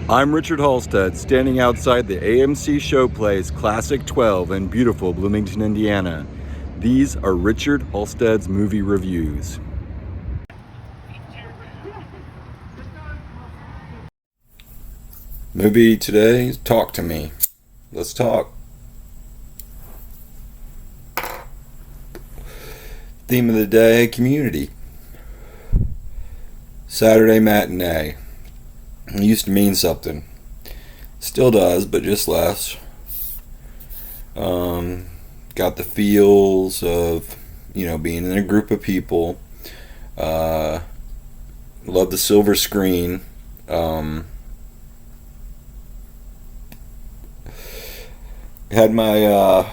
I'm Richard Halsted, standing outside the AMC Showplace Classic 12 in beautiful Bloomington, Indiana. These are Richard Halsted's movie reviews. Movie today, Talk to Me. Let's talk. Theme of the day, community. Saturday matinee. It used to mean something. Still does, but just less. Got the feels of, being in a group of people. Love the silver screen. Had my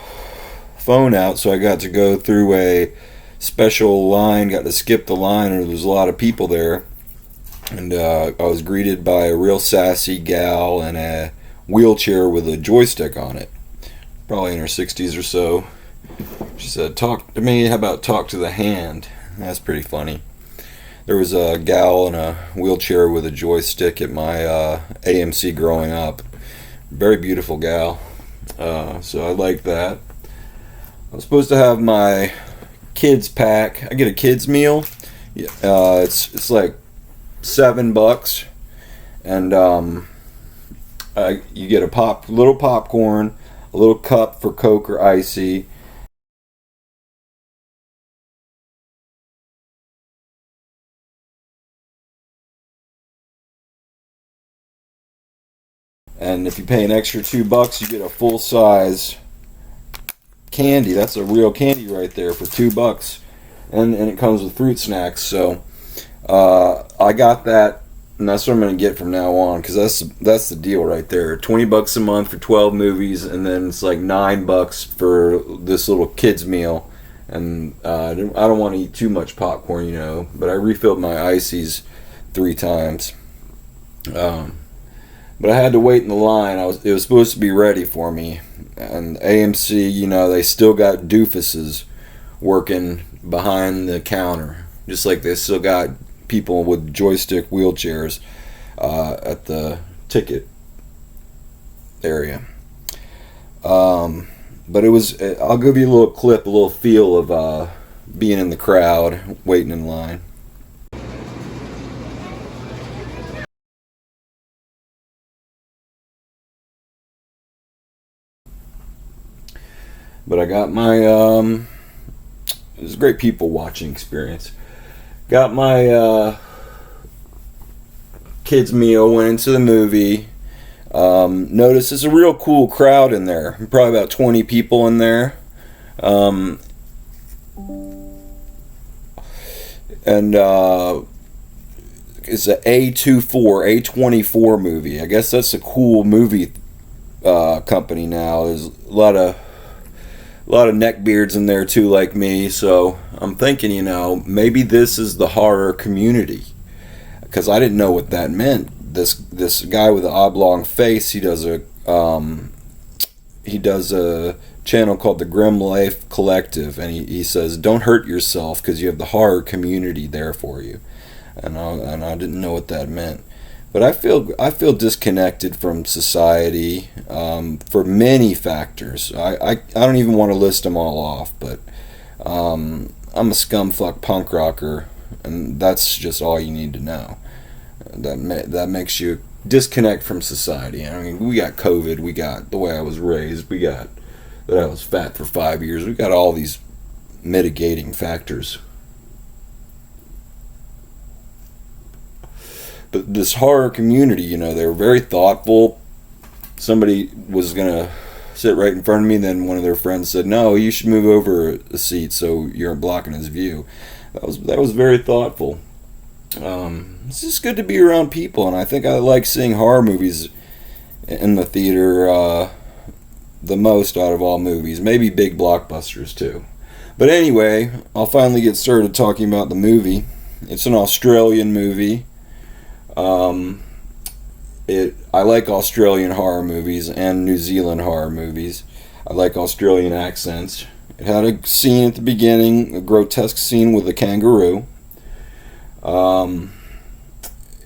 phone out, so I got to go through a special line, got to skip the line, and there was a lot of people there. And I was greeted by a real sassy gal in a wheelchair with a joystick on it, probably in her 60s or so. She said, "Talk to me, how about talk to the hand?" That's pretty funny. There was a gal in a wheelchair with a joystick at my AMC growing up. Very beautiful gal. So I like that. I was supposed to have my kids pack. I get a kids meal. It's like $7, and you get a little popcorn, a little cup for Coke or icy, and if you pay an extra $2, you get a full size candy. That's a real candy right there for $2, and it comes with fruit snacks. So I got that, and that's what I'm going to get from now on, because that's the deal right there. $20 a month for 12 movies, and then it's like $9 for this little kids meal. And I don't want to eat too much popcorn, but I refilled my ices 3 times. But I had to wait in the line. It was supposed to be ready for me, and AMC, they still got doofuses working behind the counter, just like they still got people with joystick wheelchairs at the ticket area. But I'll give you a little clip, a little feel of being in the crowd, waiting in line. But I got my, it was a great people watching experience. Got my kids meal, went into the movie. Noticed there's a real cool crowd in there. Probably about 20 people in there. And it's a A24 movie. I guess that's a cool movie company now. There's a lot of neckbeards in there too, like me. So I'm thinking, maybe this is the horror community, because I didn't know what that meant. This guy with the oblong face, he does a channel called the Grim Life Collective, and he says, "Don't hurt yourself, because you have the horror community there for you." And I didn't know what that meant. But I feel disconnected from society for many factors. I don't even want to list them all off, but I'm a scumfuck punk rocker, and that's just all you need to know. That makes you disconnect from society. I mean, we got COVID, we got the way I was raised, we got that I was fat for 5 years. We got all these mitigating factors. But this horror community, they were very thoughtful. Somebody was gonna sit right in front of me, then one of their friends said, "No, you should move over a seat so you're blocking his view." That was very thoughtful. It's just good to be around people, and I think I like seeing horror movies in the theater the most out of all movies. Maybe big blockbusters too. But anyway, I'll finally get started talking about the movie. It's an Australian movie. I like Australian horror movies and New Zealand horror movies. I like Australian accents. It had a scene at the beginning, a grotesque scene with a kangaroo.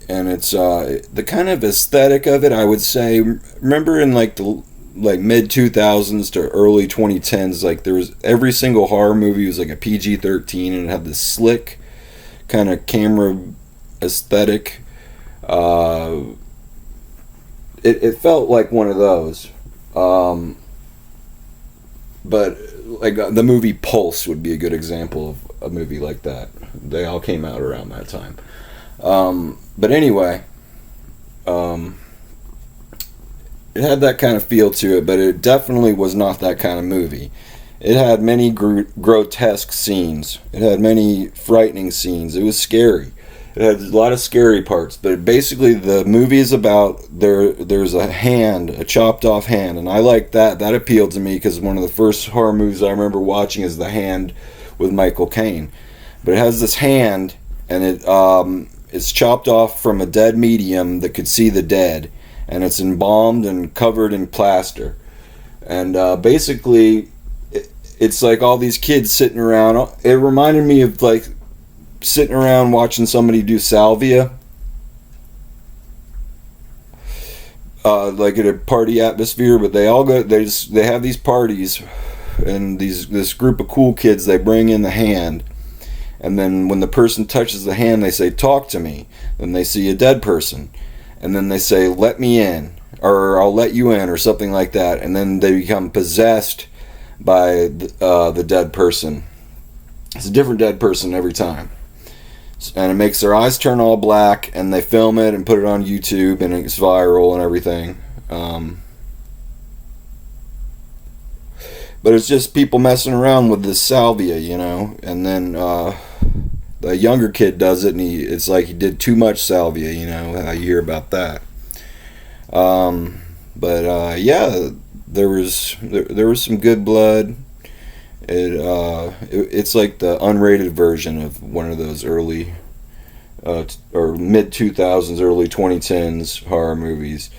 and it's the kind of aesthetic of it. I would say, remember in like the mid 2000s to early 2010s, like there was every single horror movie was like a PG-13, and it had this slick kind of camera aesthetic. It felt like one of those. But like the movie Pulse would be a good example of a movie like that. They all came out around that time. But anyway, it had that kind of feel to it, but it definitely was not that kind of movie. It had many grotesque scenes. It had many frightening scenes. It was scary. It had a lot of scary parts, but basically the movie is about there's a hand, a chopped off hand, and I like that. That appealed to me because one of the first horror movies I remember watching is The Hand with Michael Caine. But it has this hand, and it's chopped off from a dead medium that could see the dead, and it's embalmed and covered in plaster. And basically, it's like all these kids sitting around. It reminded me of like sitting around watching somebody do salvia, like at a party atmosphere. But they all go. They have these parties, and this group of cool kids. They bring in the hand, and then when the person touches the hand, they say, "Talk to me." Then they see a dead person, and then they say, "Let me in," or "I'll let you in," or something like that. And then they become possessed by the dead person. It's a different dead person every time. And it makes their eyes turn all black, and they film it and put it on YouTube, and it's viral and everything. But it's just people messing around with this salvia, you know. And then the younger kid does it, and it's like he did too much salvia, you know, how you hear about that. Yeah, there was some good blood. It's like the unrated version of one of those early or mid 2000s, early 2010s horror movies.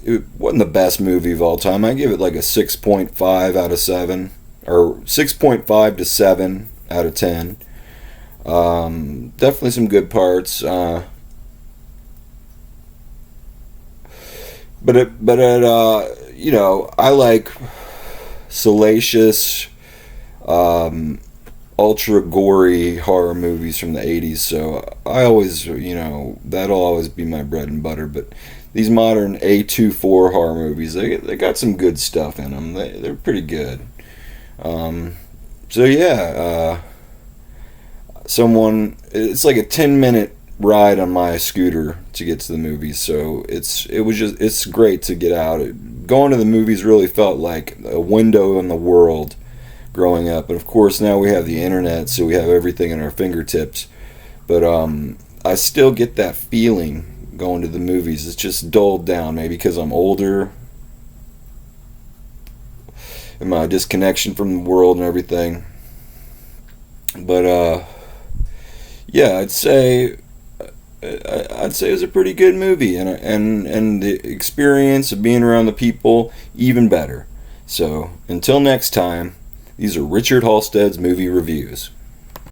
It wasn't the best movie of all time. I give it like a 6.5 out of 7, or 6.5 to 7 out of 10. Definitely some good parts. You know, I like salacious, ultra gory horror movies from the 80s, so I always, you know, that'll always be my bread and butter. But these modern A24 horror movies, they got some good stuff in them. They're pretty good. It's like a 10-minute ride on my scooter to get to the movies, so it's great to get out. Going to the movies really felt like a window on the world growing up, and of course now we have the internet, so we have everything in our fingertips. But I still get that feeling going to the movies. It's just dulled down, maybe because I'm older and my disconnection from the world and everything. But yeah, I'd say it was a pretty good movie, and the experience of being around the people even better. So until next time, these are Richard Halsted's movie reviews.